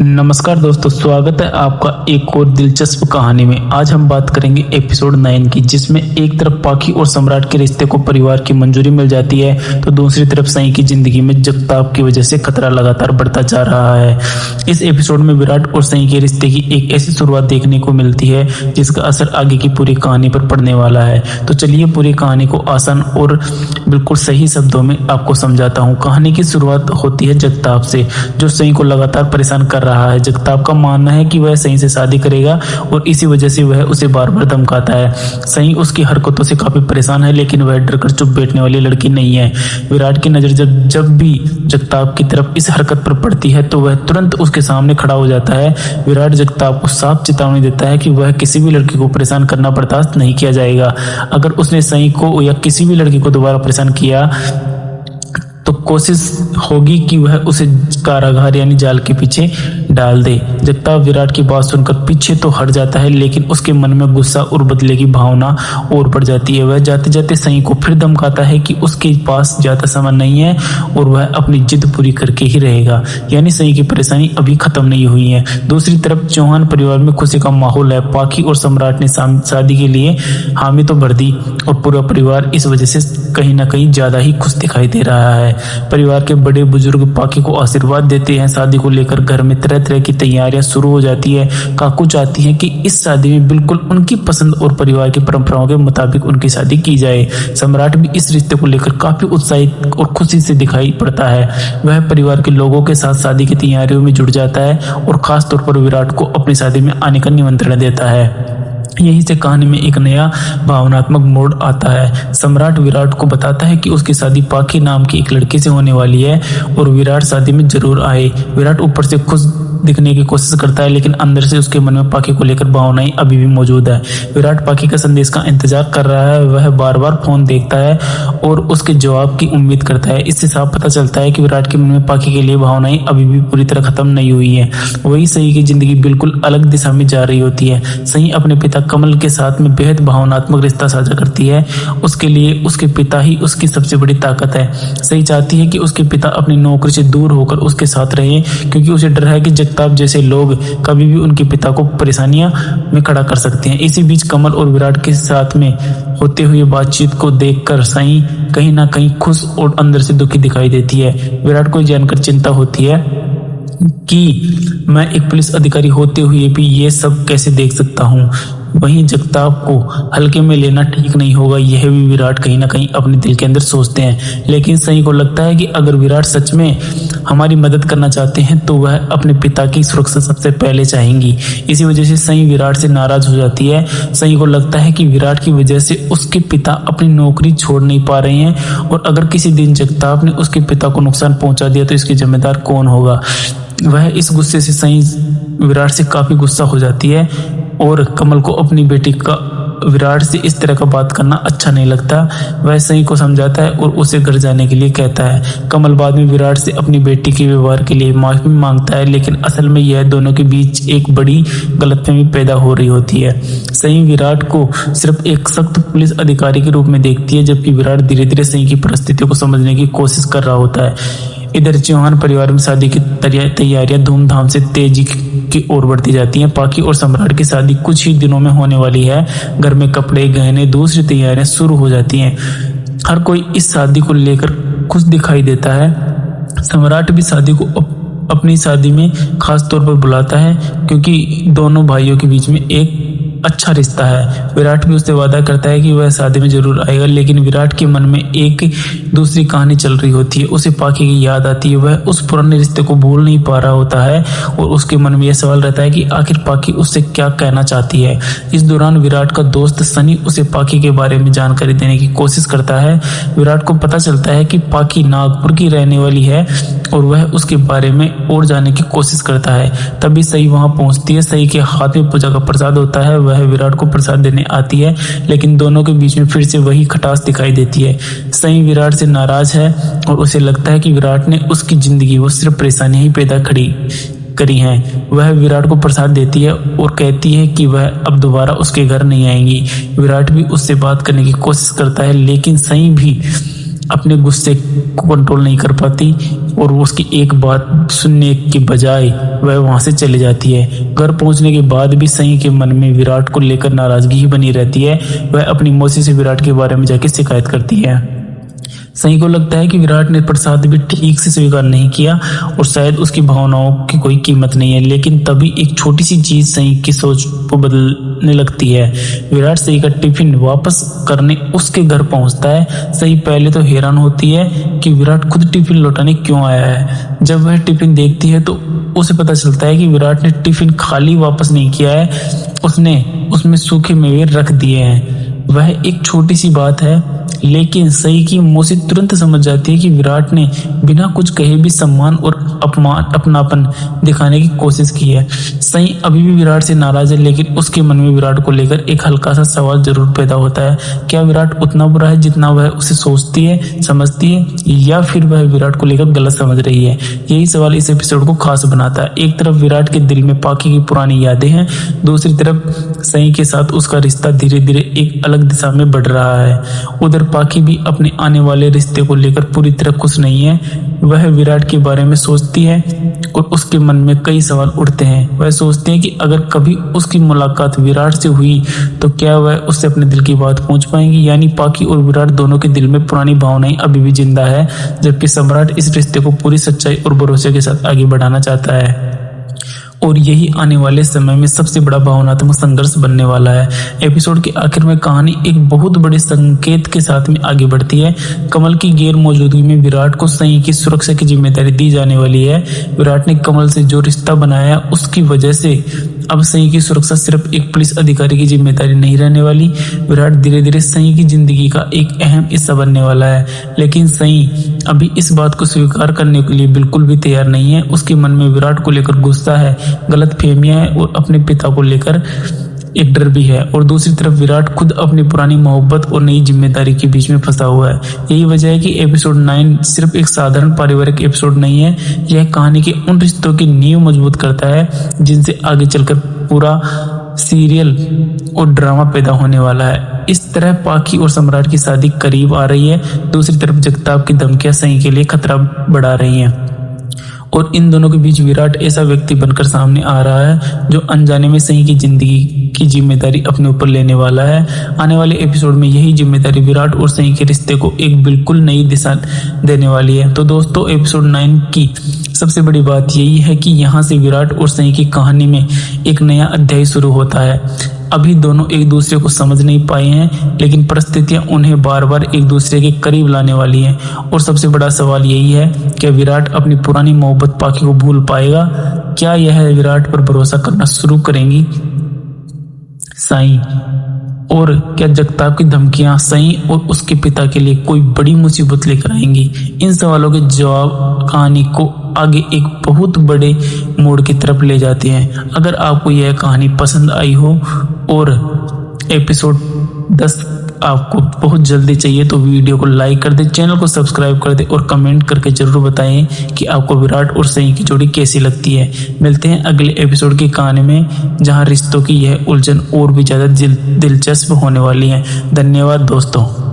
नमस्कार दोस्तों, स्वागत है आपका एक और दिलचस्प कहानी में। आज हम बात करेंगे एपिसोड 9 की, जिसमें एक तरफ पाखी और सम्राट के रिश्ते को परिवार की मंजूरी मिल जाती है तो दूसरी तरफ सई की जिंदगी में जगताप की वजह से खतरा लगातार बढ़ता जा रहा है। इस एपिसोड में विराट और सई के रिश्ते की एक ऐसी शुरुआत देखने को मिलती है जिसका असर आगे की पूरी कहानी पर पड़ने वाला है। तो चलिए पूरी कहानी को आसान और बिल्कुल सही शब्दों में आपको समझाता हूँ। कहानी की शुरुआत होती है जगताप से, जो सई को लगातार परेशान कर रहा है। जगताप का मानना है कि वह सई से शादी करेगा और इसी वजह से वह उसे बार बार धमकाता है। सई उसकी हरकतों से काफी परेशान है, लेकिन वह डरकर चुप बैठने वाली लड़की नहीं है। विराट की नजर जब भी जगताप की तरफ इस हरकत पर पड़ती है तो वह तुरंत उसके सामने खड़ा हो जाता है। विराट जगताप को साफ चेतावनी देता है कि वह किसी भी लड़की को परेशान करना बर्दाश्त नहीं किया जाएगा। अगर उसने सई को या किसी भी लड़की को दोबारा परेशान किया तो कोशिश होगी कि वह उसे कारागार यानी जाल के पीछे डाल दे। जगताप विराट की बात सुनकर पीछे तो हट जाता है, लेकिन उसके मन में गुस्सा और बदले की भावना और बढ़ जाती है। वह जाते जाते सई को फिर धमकाता है कि उसके पास ज्यादा समय नहीं है और वह अपनी जिद पूरी करके ही रहेगा। यानी सई की परेशानी अभी खत्म नहीं हुई है। दूसरी तरफ चौहान परिवार में खुशी का माहौल है। पाखी और सम्राट ने शादी के लिए हामी तो भर दी और पूरा परिवार इस वजह से कहीं ना कहीं ज्यादा ही खुश दिखाई दे रहा है। परिवार के बड़े बुजुर्ग पाखी को आशीर्वाद देते हैं। शादी को लेकर घर में तरह तरह की तैयारियां शुरू हो जाती है। काकू चाहती हैं कि इस शादी में बिल्कुल उनकी पसंद और परिवार की परंपराओं के मुताबिक उनकी शादी की जाए। सम्राट भी इस रिश्ते को लेकर काफी उत्साहित और खुशी से दिखाई पड़ता है। वह परिवार के लोगों के साथ शादी की तैयारियों में जुट जाता है और खास तौर पर विराट को अपनी शादी में आने का निमंत्रण देता है। यहीं से कहानी में एक नया भावनात्मक मोड़ आता है। सम्राट विराट को बताता है कि उसकी शादी पाखी नाम की एक लड़की से होने वाली है और विराट शादी में जरूर आए। विराट ऊपर से खुश दिखने की कोशिश करता है, लेकिन अंदर से उसके मन में पाखी को लेकर भावनाएं अभी भी मौजूद है। विराट पाखी का संदेश का इंतजार कर रहा है। वह बार बार फोन देखता है और उसके जवाब की उम्मीद करता है। इससे साफ पता चलता है कि विराट के मन में पाखी के लिए भावनाएं अभी भी पूरी तरह खत्म नहीं हुई है। वही सई की जिंदगी बिल्कुल अलग दिशा में जा रही होती है। सई अपने पिता कमल के साथ में बेहद भावनात्मक रिश्ता साझा करती है। उसके लिए उसके पिता ही उसकी सबसे बड़ी ताकत है। सई चाहती है कि उसके पिता अपनी नौकरी से दूर होकर उसके साथ रहे, क्योंकि उसे डर है कि जगताप जैसे लोग कभी भी उनके पिता को परेशानियां में खड़ा कर सकते हैं। इसी बीच कमल और विराट के साथ में होते हुए बातचीत को देखकर सई कहीं ना कहीं खुश और अंदर से दुखी दिखाई देती है। विराट को जानकर चिंता होती है कि मैं एक पुलिस अधिकारी होते हुए भी ये सब कैसे देख सकता हूँ। वहीं जगताप को हल्के में लेना ठीक नहीं होगा, यह भी विराट कहीं ना कहीं अपने दिल के अंदर सोचते हैं। लेकिन सई को लगता है कि अगर विराट सच में हमारी मदद करना चाहते हैं तो वह अपने पिता की सुरक्षा सबसे पहले चाहेंगी। इसी वजह से सई विराट से नाराज हो जाती है। सई को लगता है कि विराट की वजह से उसके पिता अपनी नौकरी छोड़ नहीं पा रहे हैं और अगर किसी दिन जगताप ने उसके पिता को नुकसान पहुंचा दिया तो इसके जिम्मेदार कौन होगा। वह इस गुस्से से सई विराट से काफी गुस्सा हो जाती है और कमल को अपनी बेटी का विराट से इस तरह का बात करना अच्छा नहीं लगता। वह सई को समझाता है और उसे घर जाने के लिए कहता है। कमल बाद में विराट से अपनी बेटी के व्यवहार के लिए माफी मांगता है, लेकिन असल में यह दोनों के बीच एक बड़ी गलतफहमी पैदा हो रही होती है। सई विराट को सिर्फ एक सख्त पुलिस अधिकारी के रूप में देखती है, जबकि विराट धीरे धीरे सई की परिस्थितियों को समझने की कोशिश कर रहा होता है। इधर चौहान परिवार में शादी की तैयारियां धूमधाम से तेजी की ओर बढ़ती जाती हैं। पाखी और सम्राट की शादी कुछ ही दिनों में होने वाली है। घर में कपड़े, गहने, दूसरी तैयारियां शुरू हो जाती हैं। हर कोई इस शादी को लेकर खुश दिखाई देता है। सम्राट भी शादी को अपनी शादी में खास तौर पर बुलाता है, क्योंकि दोनों भाइयों के बीच में एक अच्छा रिश्ता है। विराट भी उससे वादा करता है कि वह शादी में जरूर आएगा, लेकिन विराट के मन में एक दूसरी कहानी चल रही होती है। उसे पाखी की याद आती है। वह उस पुराने रिश्ते को भूल नहीं पा रहा होता है और उसके मन में यह सवाल रहता है कि आखिर पाखी उससे क्या कहना चाहती है। इस दौरान विराट का दोस्त सनी उसे पाखी के बारे में जानकारी देने की कोशिश करता है। विराट को पता चलता है कि पाखी नागपुर की रहने वाली है और वह उसके बारे में और जानने की कोशिश करता है। तभी सई वहां पहुंचती है। सई के हाथ में पूजा का प्रसाद होता है। वह विराट को प्रसाद देने आती है, लेकिन दोनों के बीच में फिर से वही खटास दिखाई देती है। सई विराट से नाराज है और उसे लगता है कि विराट ने उसकी जिंदगी वो सिर्फ परेशानियां ही पैदा करी हैं। वह विराट को प्रसाद देती है और कहती है कि वह अब दोबारा उसके घर नहीं आएंगी। विराट भी उससे बात करने की कोशिश करता है, लेकिन सई भी अपने गुस्से को कंट्रोल नहीं कर पाती और वो उसकी एक बात सुनने के बजाय वह वहां से चली जाती है। घर पहुंचने के बाद भी सई के मन में विराट को लेकर नाराजगी ही बनी रहती है। वह अपनी मौसी से विराट के बारे में जाके शिकायत करती है। सई को लगता है कि विराट ने प्रसाद भी ठीक से स्वीकार नहीं किया और शायद उसकी भावनाओं की कोई कीमत नहीं है। लेकिन तभी एक छोटी सी चीज सई की सोच को बदलने लगती है। विराट सई का टिफिन वापस करने उसके घर पहुंचता है। सई पहले तो हैरान होती है कि विराट खुद टिफिन लौटाने क्यों आया है। जब वह टिफिन देखती है तो उसे पता चलता है कि विराट ने टिफिन खाली वापस नहीं किया है, उसने उसमें सूखे मेवे रख दिए हैं। वह एक छोटी सी बात है, लेकिन सई की मौसी तुरंत समझ जाती है कि विराट ने बिना कुछ कहे भी सम्मान और अपनापन दिखाने की कोशिश की है। सई अभी भी विराट से नाराज है, लेकिन उसके मन में विराट को लेकर एक हल्का सा सवाल जरूर पैदा होता है। क्या विराट उतना बुरा है जितना वह उसे सोचती है, समझती है, या फिर वह विराट को लेकर गलत समझ रही है? यही सवाल इस एपिसोड को खास बनाता है। एक तरफ विराट के दिल में पाकी की पुरानी यादें हैं, दूसरी तरफ सई के साथ उसका रिश्ता धीरे धीरे एक अलग दिशा में बढ़ रहा है। उधर पाकी भी अपने आने वाले रिश्ते को लेकर पूरी तरह खुश नहीं है। वह विराट के बारे में सोचती है और उसके मन में कई सवाल उठते हैं। वह सोचती है कि अगर कभी उसकी मुलाकात विराट से हुई तो क्या वह उससे अपने दिल की बात पहुंच पाएंगी। यानी पाकी और विराट दोनों के दिल में पुरानी भावनाएं अभी भी जिंदा है, जबकि सम्राट इस रिश्ते को पूरी सच्चाई और भरोसे के साथ आगे बढ़ाना चाहता है। और यही आने वाले समय में सबसे बड़ा भावनात्मक संघर्ष बनने वाला है। एपिसोड के आखिर में कहानी एक बहुत बड़े संकेत के साथ में आगे बढ़ती है। कमल की गैर मौजूदगी में विराट को सई की सुरक्षा की जिम्मेदारी दी जाने वाली है। विराट ने कमल से जो रिश्ता बनाया उसकी वजह से अब सई की सुरक्षा सिर्फ एक पुलिस अधिकारी की जिम्मेदारी नहीं रहने वाली। विराट धीरे धीरे सई की जिंदगी का एक अहम हिस्सा बनने वाला है, लेकिन सई अभी इस बात को स्वीकार करने के लिए बिल्कुल भी तैयार नहीं है। उसके मन में विराट को लेकर गुस्सा है, गलतफहमियां हैं और अपने पिता को लेकर एक डर भी है। और दूसरी तरफ विराट खुद अपनी पुरानी मोहब्बत और नई जिम्मेदारी के बीच में फंसा हुआ है। यही वजह है कि एपिसोड 9 सिर्फ एक साधारण पारिवारिक एपिसोड नहीं है, यह कहानी के उन रिश्तों की नींव मजबूत करता है जिनसे आगे चलकर पूरा सीरियल और ड्रामा पैदा होने वाला है। इस तरह पाकी और सम्राट की शादी करीब आ रही है, दूसरी तरफ जगताप की धमकियां सई के लिए खतरा बढ़ा रही हैं और इन दोनों के बीच विराट ऐसा व्यक्ति बनकर सामने आ रहा है जो अनजाने में सई की जिंदगी की जिम्मेदारी अपने ऊपर लेने वाला है। आने वाले एपिसोड में यही जिम्मेदारी विराट और सई के रिश्ते को एक बिल्कुल नई दिशा देने वाली है। तो दोस्तों, एपिसोड 9 की सबसे बड़ी बात यही है कि यहाँ से विराट और सई की कहानी में एक नया अध्याय शुरू होता है। अभी दोनों एक दूसरे को समझ नहीं पाए हैं, लेकिन परिस्थितियां उन्हें बार बार एक दूसरे के करीब लाने वाली हैं। और सबसे बड़ा सवाल यही है, क्या विराट अपनी पुरानी मोहब्बत पाकी को भूल पाएगा? क्या यह विराट पर भरोसा करना शुरू करेंगी सई? और क्या जगताप की धमकियां सई और उसके पिता के लिए कोई बड़ी मुसीबत लेकर आएंगी? इन सवालों के जवाब कहानी को आगे एक बहुत बड़े मोड़ की तरफ ले जाते हैं। अगर आपको यह कहानी पसंद आई हो और एपिसोड 10 आपको बहुत जल्दी चाहिए तो वीडियो को लाइक कर दे, चैनल को सब्सक्राइब कर दे और कमेंट करके जरूर बताएं कि आपको विराट और सई की जोड़ी कैसी लगती है। मिलते हैं अगले एपिसोड की कहानी में, जहां रिश्तों की यह उलझन और भी ज्यादा दिलचस्प होने वाली है। धन्यवाद दोस्तों।